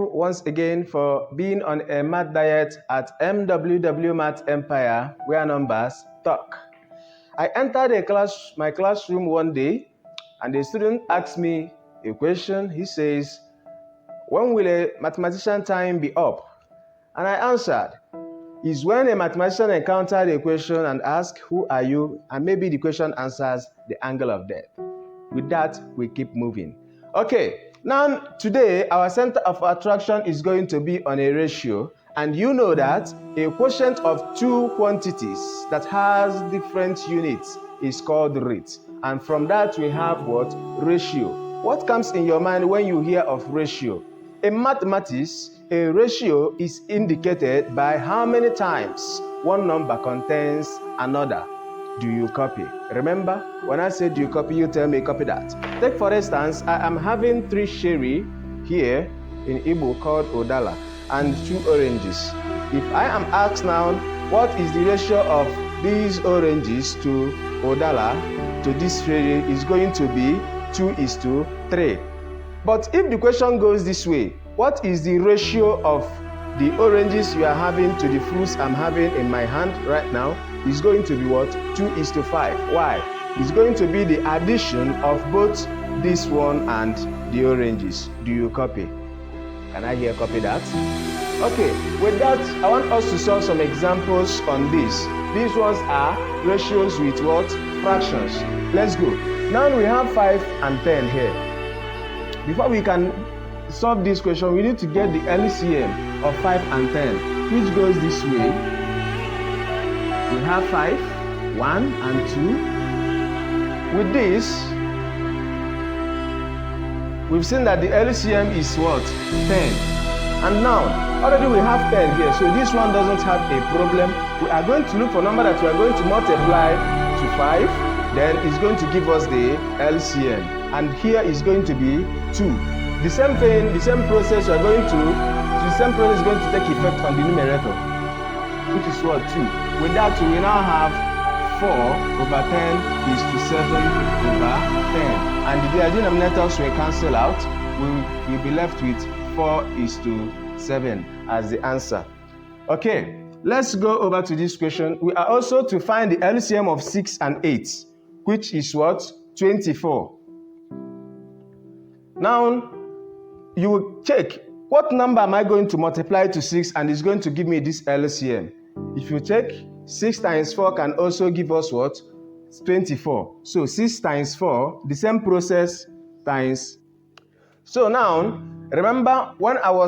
you once again for being on a math diet at MWW Math Empire, where numbers talk. I entered my classroom one day, and a student asked me a question. He says, "When will a mathematician time be up?" And I answered, "Is when a mathematician encountered a question and asked, 'Who are you?' and maybe the question answers the angle of death." With that, we keep moving. Okay, now today our center of attraction is going to be on a ratio, and you know that a quotient of two quantities that has different units is called rate. And from that we have what? Ratio. What comes in your mind when you hear of ratio? In mathematics, a ratio is indicated by how many times one number contains another. Do you copy? Remember, when I say do you copy, you tell me copy that. Take for instance, I am having 3 sherry here in Igbo called Odala and 2 oranges. If I am asked now, what is the ratio of these oranges to Odala to this sherry, is going to be 2:3. But if the question goes this way, what is the ratio of the oranges you are having to the fruits I'm having in my hand right now? Is going to be what? 2:5. Why? It's going to be the addition of both this one and the oranges. Do you copy? Can I hear copy that? Okay, with that, I want us to solve some examples on this. These ones are ratios with what? Fractions. Let's go. Now we have 5 and 10 here. Before we can solve this question, we need to get the LCM of 5 and 10, which goes this way. We have 5, 1 and 2. With this, we've seen that the LCM is what? 10. And now, already we have 10 here, so this one doesn't have a problem. We are going to look for a number that we are going to multiply to 5, then it's going to give us the LCM. And here is going to be 2. The same thing, the same process is going to take effect on the numerator, which is what? 2. With that, we now have 4/10 is to 7/10. And the denominators will cancel out. We'll be left with 4:7 as the answer. Okay, let's go over to this question. We are also to find the LCM of 6 and 8, which is what? 24. Now, you will check what number am I going to multiply to 6 and it's going to give me this LCM. If you check, 6 times 4 can also give us what? 24. So 6 times 4, the same process times. So now, remember when I was